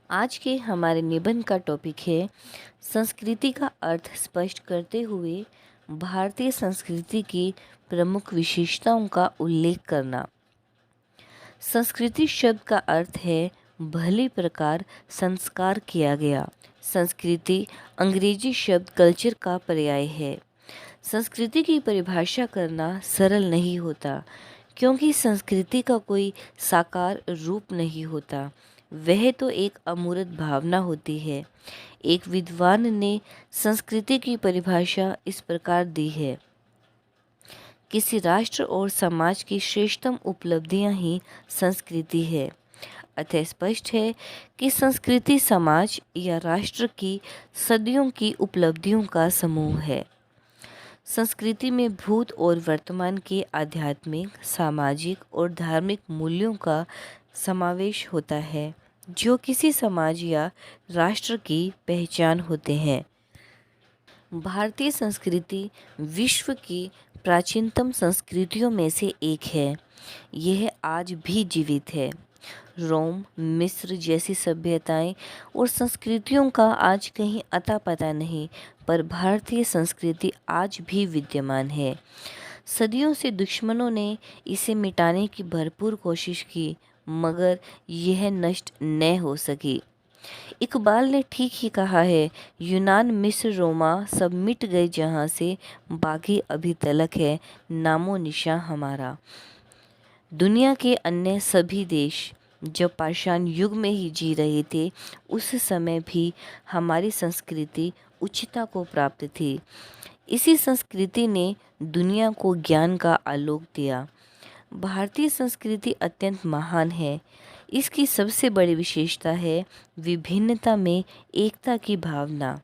आज के हमारे निबंध का टॉपिक है संस्कृति का अर्थ स्पष्ट करते हुए भारतीय संस्कृति की प्रमुख विशेषताओं का उल्लेख करना। संस्कृति शब्द का अर्थ है भली प्रकार संस्कार किया गया। संस्कृति अंग्रेजी शब्द कल्चर का पर्याय है। संस्कृति की परिभाषा करना सरल नहीं होता, क्योंकि संस्कृति का कोई साकार रूप नहीं होता, वह तो एक अमूर्त भावना होती है। एक विद्वान ने संस्कृति की परिभाषा इस प्रकार दी है: किसी राष्ट्र और समाज की श्रेष्ठतम उपलब्धियां ही संस्कृति है। अतः स्पष्ट है कि संस्कृति समाज या राष्ट्र की सदियों की उपलब्धियों का समूह है। संस्कृति में भूत और वर्तमान के आध्यात्मिक, सामाजिक और धार्मिक मूल्यों का समावेश होता है, जो किसी समाज या राष्ट्र की पहचान होते हैं। भारतीय संस्कृति विश्व की प्राचीनतम संस्कृतियों में से एक है। यह आज भी जीवित है। रोम, मिस्र जैसी सभ्यताएं और संस्कृतियों का आज कहीं अता पता नहीं, पर भारतीय संस्कृति आज भी विद्यमान है। सदियों से दुश्मनों ने इसे मिटाने की भरपूर कोशिश की, मगर यह नष्ट न हो सकी। इकबाल ने ठीक ही कहा है, यूनान, मिस्र, रोमा सब मिट गए जहाँ से, बाकी अभी तलक है नामो निशान हमारा। दुनिया के अन्य सभी देश जब पाषाण युग में ही जी रहे थे, उस समय भी हमारी संस्कृति उच्चता को प्राप्त थी। इसी संस्कृति ने दुनिया को ज्ञान का आलोक दिया। भारतीय संस्कृति अत्यंत महान है। इसकी सबसे बड़ी विशेषता है विभिन्नता में एकता की भावना।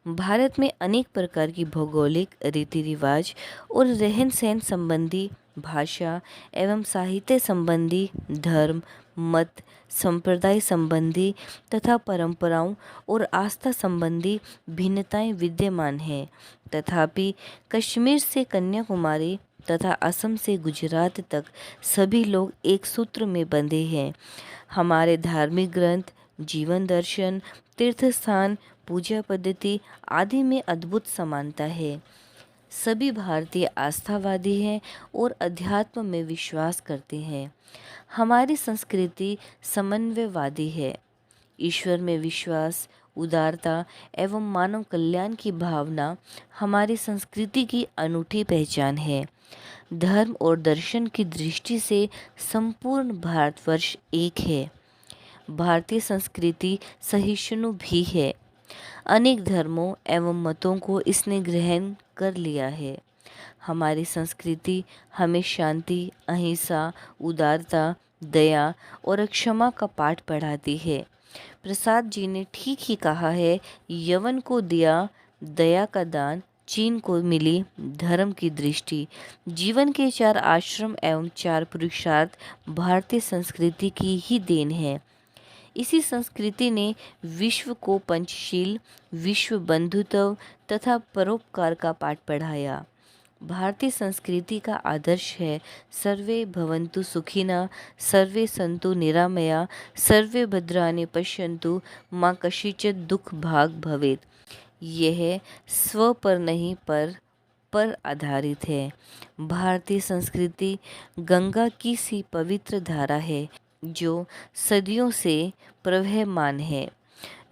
भारत में अनेक प्रकार की भौगोलिक, रीति रिवाज और रहन सहन संबंधी, भाषा एवं साहित्य संबंधी, धर्म, मत, संप्रदाय संबंधी तथा परंपराओं और आस्था संबंधी भिन्नताएं विद्यमान हैं। तथापि कश्मीर से कन्याकुमारी तथा असम से गुजरात तक सभी लोग एक सूत्र में बंधे हैं। हमारे धार्मिक ग्रंथ, जीवन दर्शन, तीर्थ स्थान, पूजा पद्धति आदि में अद्भुत समानता है। सभी भारतीय आस्थावादी हैं और अध्यात्म में विश्वास करते हैं। हमारी संस्कृति समन्वयवादी है। ईश्वर में विश्वास, उदारता एवं मानव कल्याण की भावना हमारी संस्कृति की अनूठी पहचान है। धर्म और दर्शन की दृष्टि से संपूर्ण भारतवर्ष एक है। भारतीय संस्कृति सहिष्णु भी है। अनेक धर्मों एवं मतों को इसने ग्रहण कर लिया है। हमारी संस्कृति हमें शांति, अहिंसा, उदारता, दया और क्षमा का पाठ पढ़ाती है। प्रसाद जी ने ठीक ही कहा है, यवन को दिया दया का दान, चीन को मिली धर्म की दृष्टि। जीवन के 4 आश्रम एवं 4 पुरुषार्थ भारतीय संस्कृति की ही देन है। इसी संस्कृति ने विश्व को पंचशील, विश्व बंधुत्व तथा परोपकार का पाठ पढ़ाया। भारतीय संस्कृति का आदर्श है सर्वे भवन्तु सुखिनः, सर्वे सन्तु निरामया, सर्वे भद्राणि पश्यन्तु, माँ कश्चित् दुख भाग भवेत्। यह स्व पर नहीं पर आधारित है। भारतीय संस्कृति गंगा की सी पवित्र धारा है, जो सदियों से प्रवहमान है।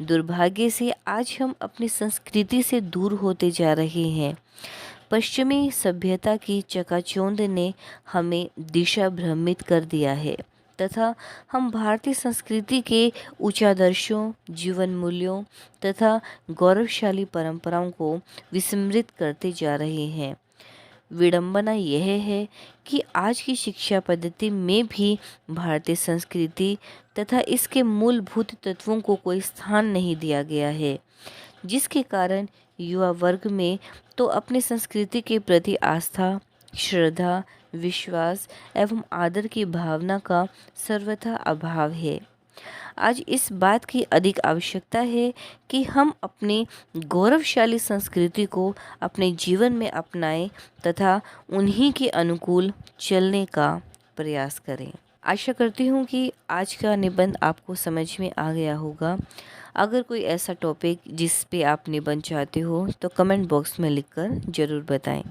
दुर्भाग्य से आज हम अपनी संस्कृति से दूर होते जा रहे हैं। पश्चिमी सभ्यता की चकाचौंध ने हमें दिशा भ्रमित कर दिया है तथा हम भारतीय संस्कृति के उच्चादर्शों, जीवन मूल्यों तथा गौरवशाली परंपराओं को विस्मृत करते जा रहे हैं। विडंबना यह है कि आज की शिक्षा पद्धति में भी भारतीय संस्कृति तथा इसके मूलभूत तत्वों को कोई स्थान नहीं दिया गया है, जिसके कारण युवा वर्ग में तो अपनी संस्कृति के प्रति आस्था, श्रद्धा, विश्वास एवं आदर की भावना का सर्वथा अभाव है। आज इस बात की अधिक आवश्यकता है कि हम अपनी गौरवशाली संस्कृति को अपने जीवन में अपनाएं तथा उन्हीं के अनुकूल चलने का प्रयास करें। आशा करती हूँ कि आज का निबंध आपको समझ में आ गया होगा। अगर कोई ऐसा टॉपिक जिस पे आप निबंध चाहते हो तो कमेंट बॉक्स में लिखकर ज़रूर बताएं।